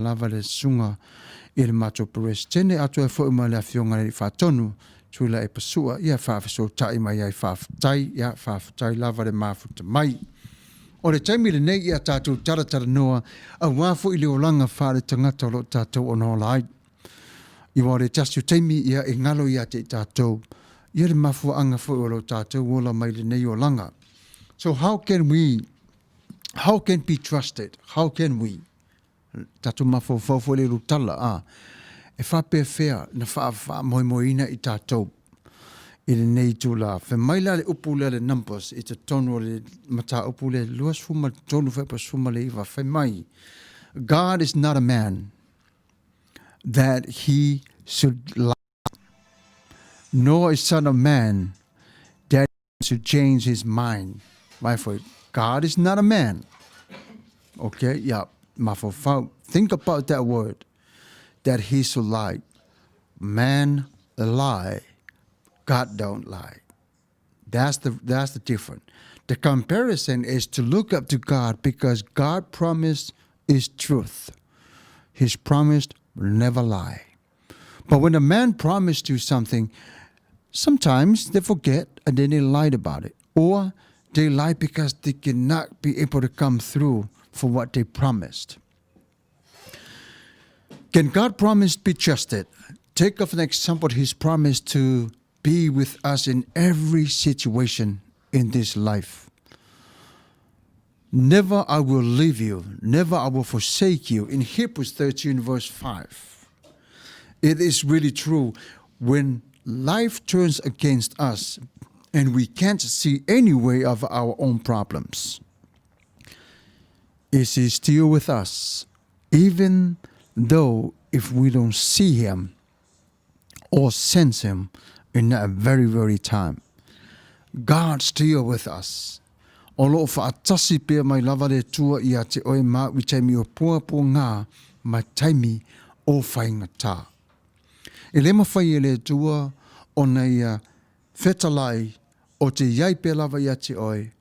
lava le sunga i le macho peres. Tene atua fo ima le afionga le whaatonu tuila e pasua ia whaafeso tai mai ai whaafatai ia whaafatai lava le mafuta mai. O le taimi le nei ia tātou taratara noa a wafo i le olanga whaare tangata o lo tātou ono lai. I wale tasio taimi ia e ngalo ia te tātou. Ia le mafua anga fo o lo tātou wola mai le nei olanga. So how can be trusted? How can we? Tātou mafua fo le lutala e whape whea na wha moimoina i tātou. I le nei tūla. Whe maila le upu le numbers i te tono le mata upu le luas fuma tonu whepa fuma le iwa. Whe mai. God is not a man that he should lie, nor is son of man that he should change his mind. My friend, God is not a man. Okay, yeah. Think about that word, that he should lie. Man lie. God don't lie. That's the difference. The comparison is to look up to God because God promised is truth. His promise will never lie. But when a man promised you something, sometimes they forget and then they lied about it. Or they lie because they cannot be able to come through for what they promised. Can God promise be trusted? Take of an example, his promise to be with us in every situation in this life. Never I will leave you, never I will forsake you. In Hebrews 13 verse 5. It is really true. When life turns against us and we can't see any way of our own problems, is he still with us? Even though if we don't see him or sense him in that very, very time, God's still with us. Olo whaatasi pia mai lava le tua i a te oe maa wi taimi o pua ngā mai taimi o whainga tā. E le mawhai e le tua o nei whetalai o te iai pia lava i a te oe,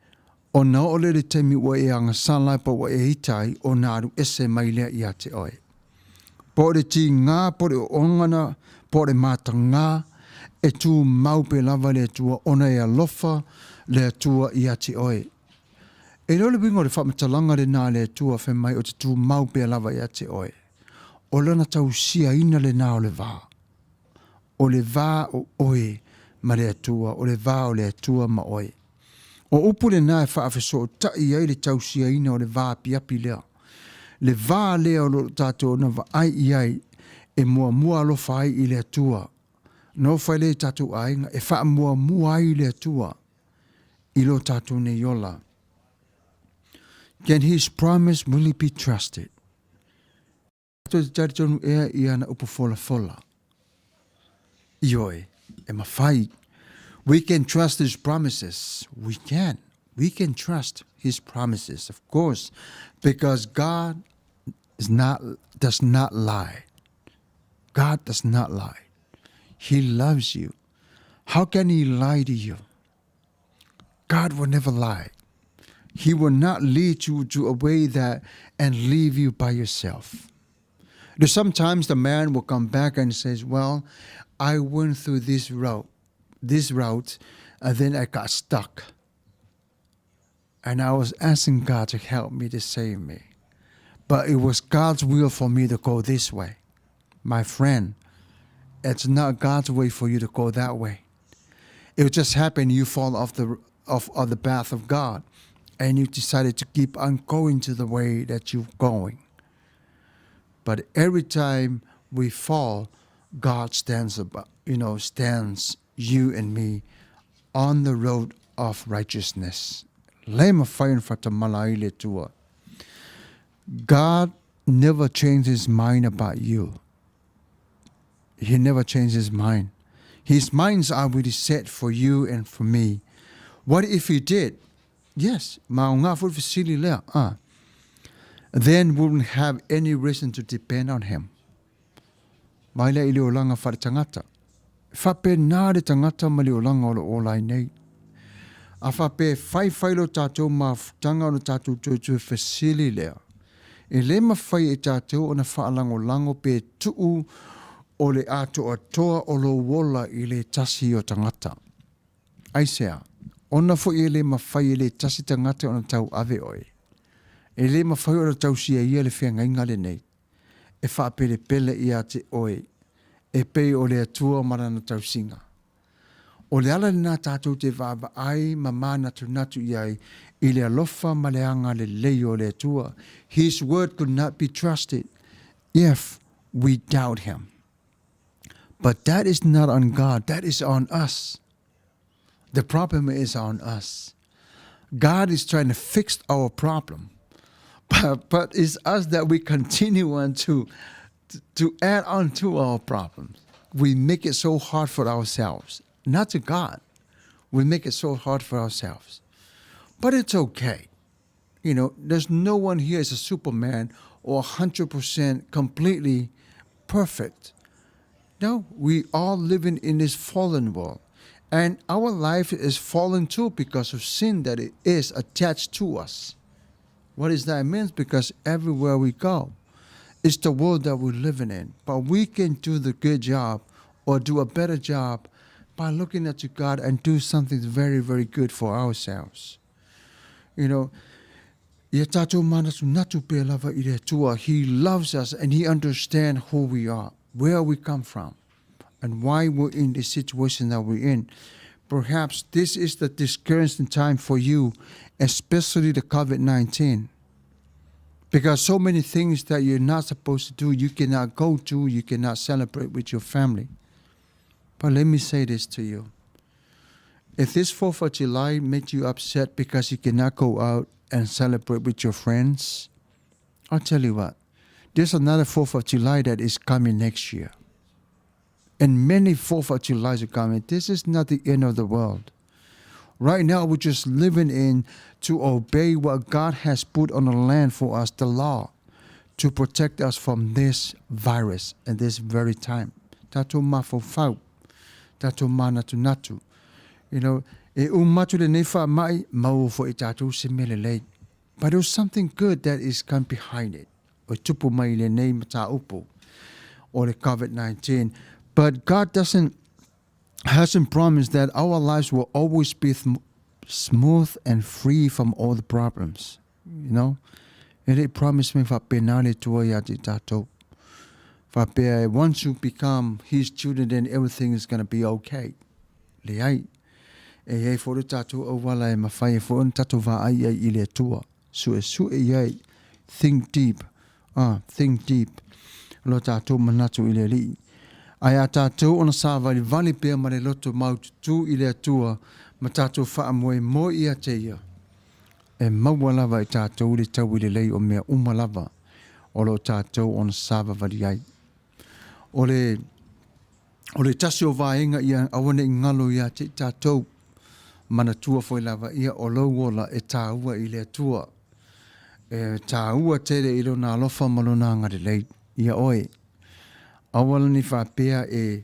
o na o le taimi o e anga sanlai pa o e hitai o nā aru ese mai lea i a te oe. Po re ti ngā, po re ongana, po re māta ngā, e tū mau pe lava le tua ona e alofa le tua i a te oe. E reo le wingo le whamatalanga le nā le tua whe mai o te tū mau pe lava i a te oe. O lana tau sia ina le nā o le vā. O le vā o oe ma le tua, o le vā o le tua ma oe. O upu le nā e whaafeso o tai ai le tau sia ina o le vā piapi lea. Le vā lea o lo tātou na va ai i ai e mua alofa ai i le tua. No whai le tātou ainga e wha mua ai le tua i lo tātou ne yola. Can his promise really be trusted? Tātou te tari tonu ea i ana upu fola. Ioi, e mawhai. We can trust his promises. We can. We can trust his promises, of course, because God does not lie. God does not lie. He loves you. How can he lie to you? God will never lie. He will not lead you to a way that and leave you by yourself. Sometimes the man will come back and says, well, I went through this route, and then I got stuck. And I was asking God to help me, to save me. But it was God's will for me to go this way. My friend, it's not God's way for you to go that way. It would just happen you fall off the path of God and you decided to keep on going to the way that you're going. But every time we fall, God stands you and me on the road of righteousness. God never changed his mind about you. He never changed his mind. His minds are already set for you and for me. What if he did? Yes, then we wouldn't have any reason to depend on him. Maila ili olanga whare tangata. Whape nāre tangata mali olanga o lai nei. A whape whai whailo tātou ma tanga o tātou tūtū whesili lea. E le mawhai e tātou o na whaalango pe tuu o le ato atoa o lo wola i le tasi o tangata. Aisea, ona fo i le mawhai i le tasi tangata o na tau ave oe. E le mawhai o na tau sia ia le whenga ingale nei. E whaapele pele i ate oe. E pei o le atua marana tau singa. O le ala nā tātou te vāba ai ma mana natu iai i le alofa ma le anga le leo le atua. His word could not be trusted if we doubt him. But that is not on God. That is on us. The problem is on us. God is trying to fix our problem. But it's us that we continue on to add on to our problems. We make it so hard for ourselves. Not to God. We make it so hard for ourselves. But it's okay. You know, there's no one here is a Superman or 100% completely perfect. No, we all living in this fallen world. And our life is fallen too because of sin that it is attached to us. What does that mean? Because everywhere we go, it's the world that we're living in. But we can do the good job or do a better job by looking at God and do something very, very good for ourselves. You know, he loves us and he understands who we are, where we come from, and why we're in the situation that we're in. Perhaps this is the discouraging time for you, especially the COVID-19. Because so many things that you're not supposed to do, you cannot go to, you cannot celebrate with your family. But let me say this to you. If this 4th of July made you upset because you cannot go out and celebrate with your friends, I'll tell you what, there's another 4th of July that is coming next year. And many 4th of Julys are coming. This is not the end of the world. Right now, we're just living in to obey what God has put on the land for us, the law, to protect us from this virus at this very time. Tato mafofau, tato manatu natu. You know, e umatu le nefa mai mau fo e tato se melelei. But there's something good that is come behind it. O tupu mai le nei mataupo, or the COVID-19. But God hasn't promised that our lives will always be smooth and free from all the problems. You know? And he promised me for penale tua yati tato. Once you become his children, then everything is going to be okay. Liai. E for the tato o wala e mawhai for un tato va ai i le tua. Su e think deep. Think deep. Lo tato manatu i le li. Ai a tātou ona sā vali pēr ma le loto maututu i le atua ma tātou wha moe mo ia te ia. E maua lava i tātou le tau i le lei o mea umalava o lo tātou ona sā vali ai. O le tasi o vāenga ia awane i ngalo ia te tātou mana tua foi lava ia o lo wola e tāua i le atua. E tāua tere i lo nā lofa malona ngare lei ia oe. Awala ni whapea e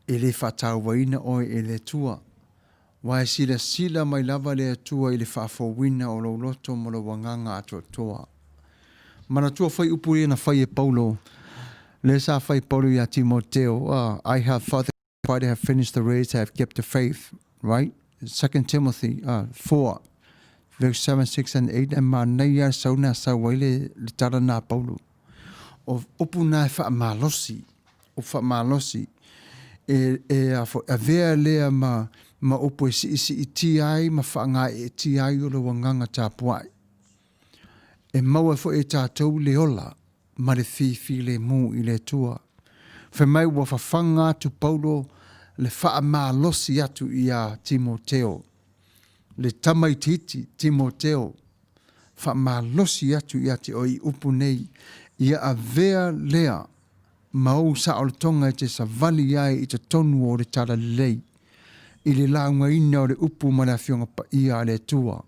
le Vala'Auina oe e le tua. Wai sila mai lava le tua i le whaafowina o lo loto mo lo wanganga ato toa. Mana tua whai upuri na whai e Paulo. Le sa whai Paulo ia Timoteo. I have fought the fight, I have finished the race, I have kept the faith. Right? 2 Timothy 4, verse 7, 6 and 8. And Manuia sauna sa waile le tara na Paulo. O opuna e whaamalosi, o whaamalosi, a vea lea ma opo e si i ti ai, ma whaanga e ti ai o lo wanganga tā puai. E maua fo e tātou le ola, ma le fi le mu i le tua. Whe mai wa whawhanga atu Paulo le whaamalosi atu i a Timoteo. Le tamaititi Timoteo, whaamalosi atu i ate o i upu nei, ia a vea lea mau sa o tonga te sa vali ai i te tonu o le tala lei. I le launga ina o le upu ma le fionga pa ia le tua.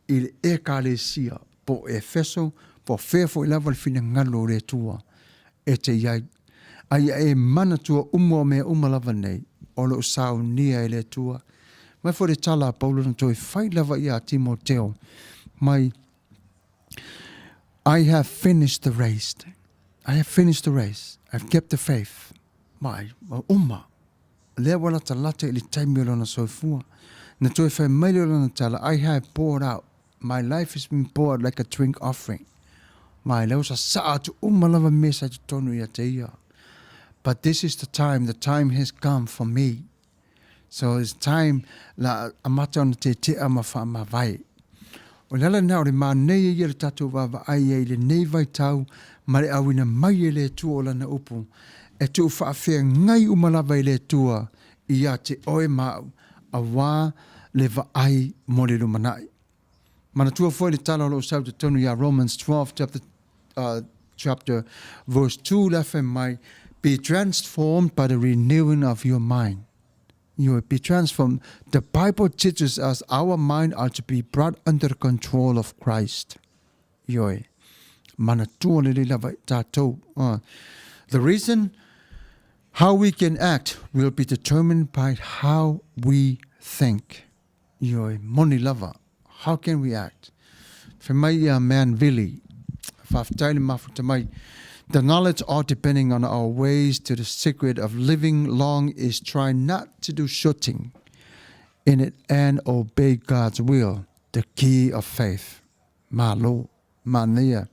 I le eka le sia po e feso, po fefo i lava le fina ngalo le tua. E te iai. Ai e mana tua umo me umalava nei. O lo sao nia i le tua. Mai fo le tala Paulo na toi fai lava ia Timoteo. Mai I have finished the race. I have finished the race. I've kept the faith. Mai, umma. Lea wala talata ili taimi lona soifua. Na toi whai maili lona tala. I have poured out. My life has been poured like a drink offering. Mai leo sa saa tu umma lava mesa tu tonu ia te ia. But this is the time has come for me. So it's time la amata ona te ama wha ma vai. O lala nao re mā nei e le tatou wawa ai e le nei vai tau ma le awina mai e le tua o lana upu. E tu whaafea ngai umalawa i le tua i a te oe mau a wā le va ai mo le lumanai. Mana tua foi le tala lo sau te tonu ia Romans 12 chapter verse 2 lafe mai, be transformed by the renewing of your mind. You will be transformed. The Bible teaches us our mind are to be brought under the control of Christ. The reason how we can act will be determined by how we think. Money lover. How can we act? For my man Billy, the knowledge all depending on our ways to the secret of living long is try not to do shooting in it and obey God's will, the key of faith. Manuia.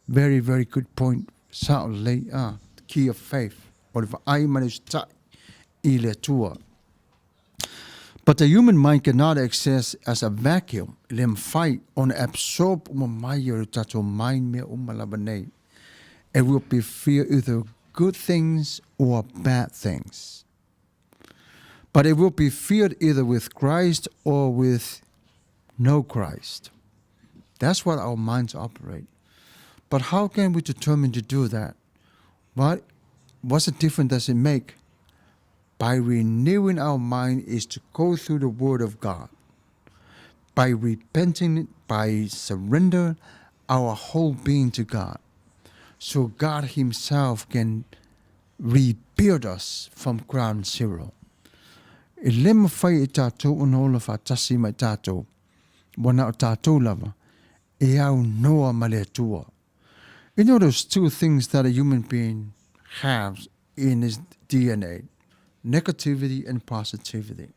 Very, very good point. The key of faith. But the human mind cannot exist as a vacuum. Fight on absorb mind. It will be fear either good things or bad things. But it will be feared either with Christ or with no Christ. That's what our minds operate. But how can we determine to do that? What's the difference does it make? By renewing our mind is to go through the Word of God. By repenting, by surrender our whole being to God. So God Himself can rebuild us from ground zero. E lema whai e tātou unola wha tasi mai tātou. Wana o tātou lava. E au noa ma le atua. You know those two things that a human being has in his DNA. Negativity and positivity.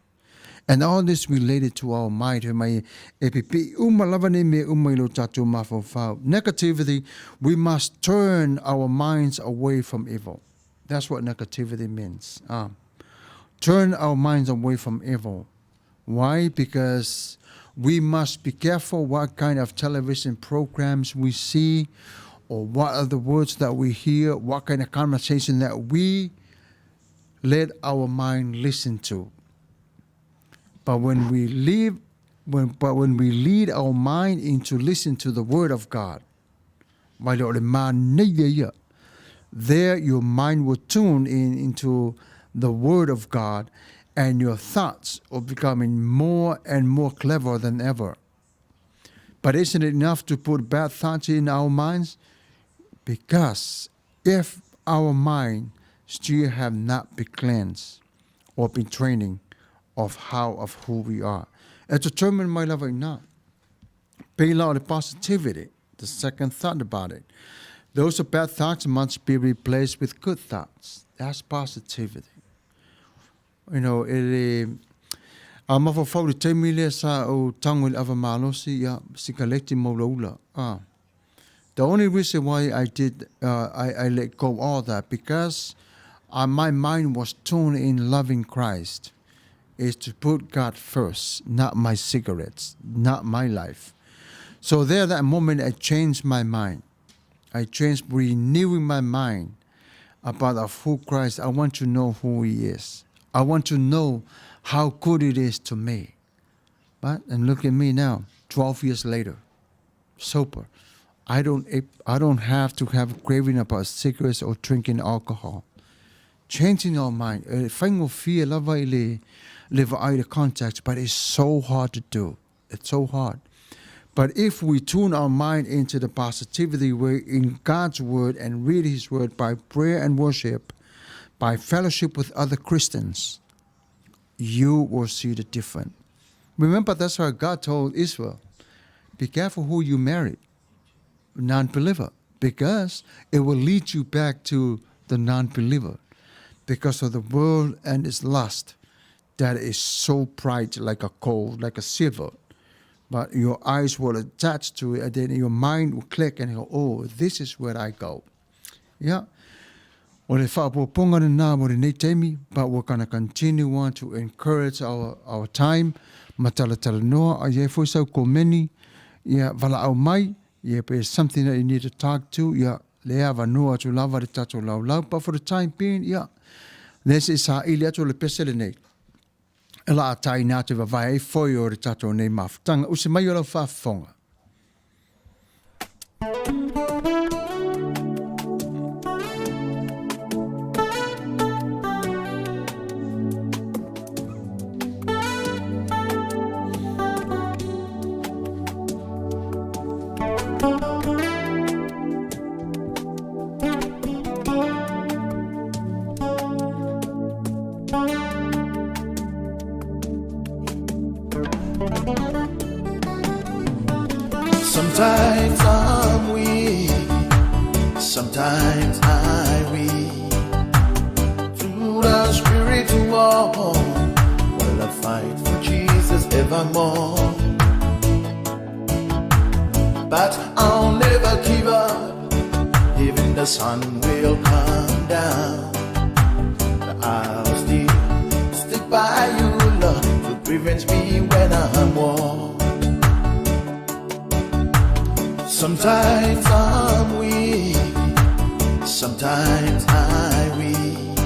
And all this related to our mind. Negativity, we must turn our minds away from evil. That's what negativity means. Turn our minds away from evil. Why? Because we must be careful what kind of television programs we see, or what are the words that we hear, what kind of conversation that we let our mind listen to. But when we lead our mind into listen to the Word of God, there your mind will tune into the Word of God, and your thoughts are becoming more and more clever than ever. But isn't it enough to put bad thoughts in our minds? Because if our mind still have not been cleansed or been training of who we are. It's determined my love or not. Pay out the positivity, the second thought about it. Those are bad thoughts must be replaced with good thoughts. That's positivity. You know, I'm of a fault to me sa o tangwil ava malosi ya sikalekti molaula. The only reason why I did I let go all that because my mind was tuned in loving Christ. Is to put God first, not my cigarettes, not my life. So there, that moment, I changed my mind. I changed, renewing my mind about who Christ. I want to know who He is. I want to know how good it is to me. But and look at me now, 12 years later, sober. I don't have to have a craving about cigarettes or drinking alcohol. Changing our mind. Fear, love, live out of context, but it's so hard to do. It's so hard. But if we tune our mind into the positivity way in God's Word and read His Word by prayer and worship, by fellowship with other Christians, you will see the difference. Remember, that's why God told Israel, be careful who you marry. non-believer, because it will lead you back to the non-believer because of the world and its lust that is so bright like a coal, like a silver. But your eyes will attach to it, and then your mind will click and go, oh, this is where I go. Yeah. But we're going to continue on to encourage our time. Matala noa, a ye foi sau ko meni, ia Vala'Auina, there's something that you need to talk to, ia lea vanua to lava de tato lau. But for the time being, yeah, this is a ilia to le pesele nei. Ela atai nā te wawai foi o re tato nei mafutanga. Use mai o lau whafonga. Sometimes I'm weak, sometimes I'm weak. Through the spiritual, while I fight for Jesus evermore. But I'll never give up, even the sun will come down. But I'll stick by you, Lord, to prevent me when I'm warm. Sometimes I'm weak, sometimes I'm weak.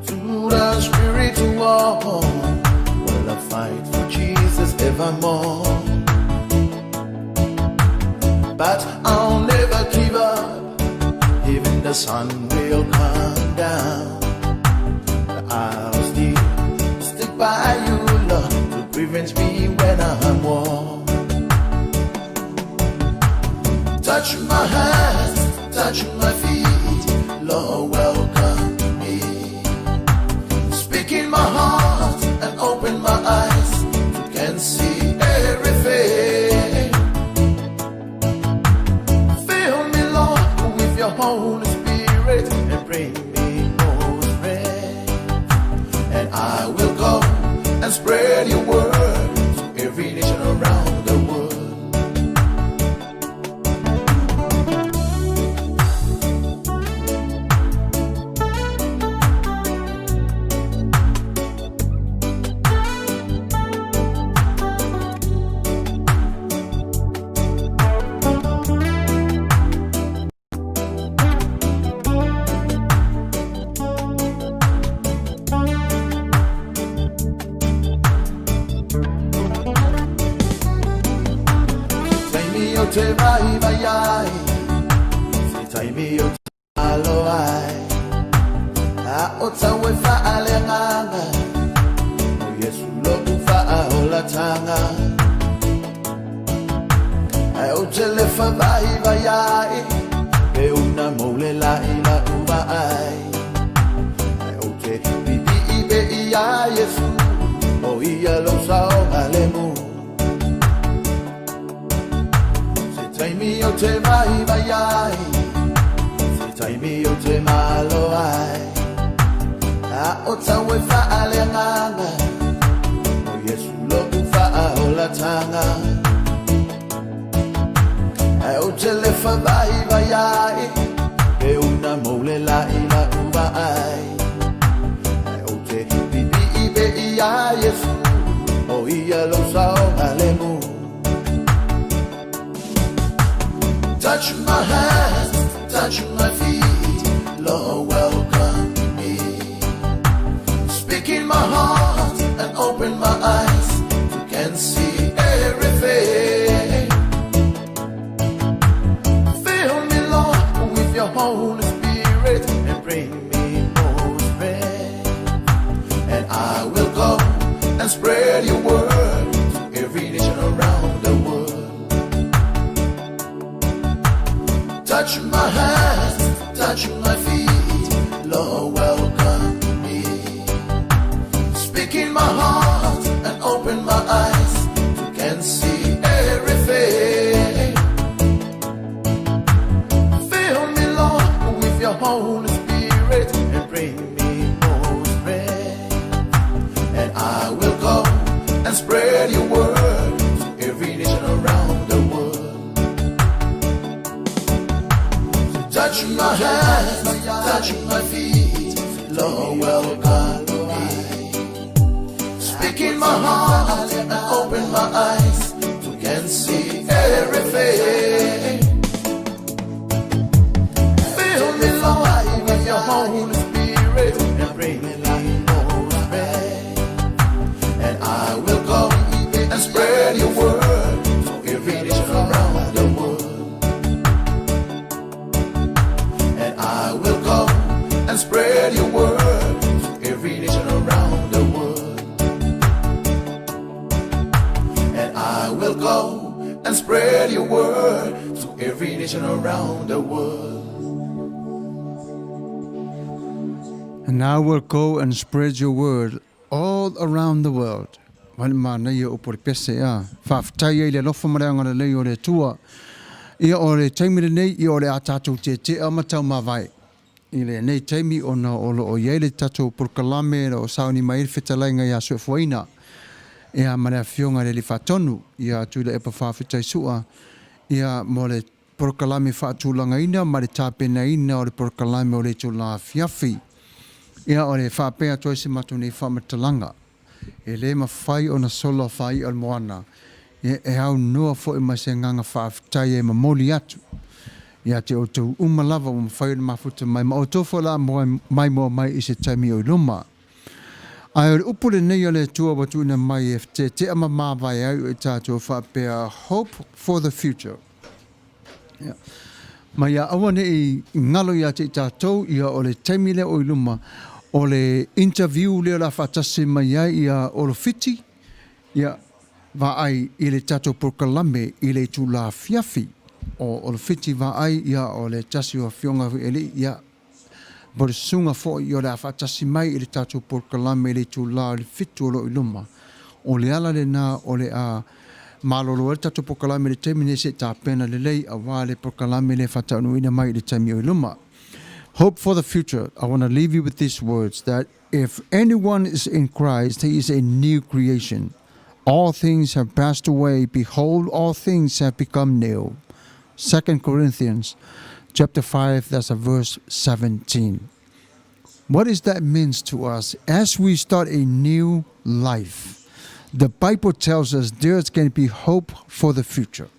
Through the spiritual, while I fight for Jesus evermore. But I'll never give up, even the sun will come down. But I'll stick by you, Lord, to prevent me when I'm warm. Touch my hands, touch my feet, Lord, welcome me. Speak in my heart and open my eyes, you can see everything. Fill me, Lord, with your Holy Spirit and bring me more strength. And I will go and spread your word to every nation around the world. Te vai vai ai, se tai mi o alo ai, a o tawe fa ale nganga, o Yesu lo tu fa o la tanga, a o te le fa vai vai ai, e una mole la ila uva ai, a o te bibi ibe ia Yesu, o ia lo sa o ale mu. Tai mi o te vai vai ai, se tai mi o te malo ai, a o tawe fa ale nganga, o Yesu lo tu fa o la tanga, a o te le fa vai vai ai, e una mole la ila uva ai, a o te bibi ibe ia Yesu, o ia lo sa o ale mu. Touch my hands, touch my feet, Lord, welcome me. Speak in my heart and open my eyes, you can see everything. Fill me, Lord, with your Holy Spirit and bring me more strength. And I will go and spread your word to every nation around the world. Touch my hands, touch my feet, Lord, welcome me. Speak in my heart and open my eyes, you can see everything. Holy Spirit and bring me more strength. And I will go and spread your word to every nation around the world. Touch my hands, touch my feet, Lord, welcome me. Speak in my heart and open my eyes to can see everything. Fill me, Lord, with your Holy Spirit and bring me more strength. And I will go and spread your word to every nation around the world. And I will go and spread your word to every nation around the world. And I will go and spread your word to every nation around the world. And I will go and spread your word all around the world. Wale mana ia o por pese a. Whaftai le lofa mareanga le lei o le tua. Ia o le taimire nei, ia o le atatou te amatau mawai. I le nei taimi o na olo o iei le tatou por kalame o sauni mai whetalainga ia Vala'Auina. Ia marea fionga le li whatonu. Ia tu le epa whawhitai sua. Ia mo le por kalame whaatulanga ina, ma le tāpena ina o le por kalame o le tula fiafi. Ia o le whapea toi se matu nei whamatalanga. E le mawhai o na solo whai al moana. E hau noa fo i mai se nganga whaafitai e mamoli atu. Ia te o tau umalawa o mawhai o na mafuta mai. Ma o tofo la mai moa mai i se taimi o iluma. Ai o le upule nei o le tua watu ina mai e te ama mawai au e tātou whapea hope for the future. Ia. Ma ia awa ne i ngalo ia te tātou ia o le taimi le o iluma. O le interview leo la whatase mai ai ia o lo fiti, ia va ai i le tato por kalame i le tu la fiafi. O lo fiti va ai ia o le tasi o fionga ele ia bore sunga fo i o le whatase mai i le tato por kalame i le tu la le fitu o lo iluma. O le ala le na o le a malolo e tato por kalame le temine se ta pena le lei a wale por kalame le whataunuina mai i le temi o iluma. Hope for the future. I want to leave you with these words that if anyone is in Christ, he is a new creation. All things have passed away. Behold, all things have become new. 2 Corinthians chapter 5, that's a verse 17. What does that mean to us? As we start a new life, the Bible tells us there's going to be hope for the future.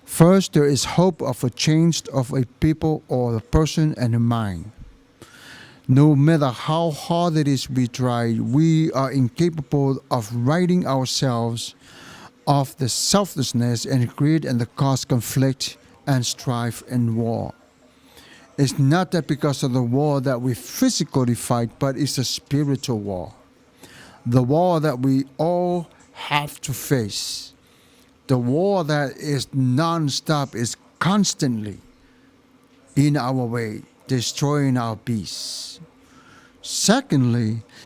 First, there is hope of a change of a people or a person and a mind. No matter how hard it is we try, we are incapable of righting ourselves of the selflessness and greed and the cause conflict and strife and war. It's not that because of the war that we physically fight, but it's a spiritual war. The war that we all have to face. The war that is non-stop, is constantly in our way, destroying our peace. Secondly,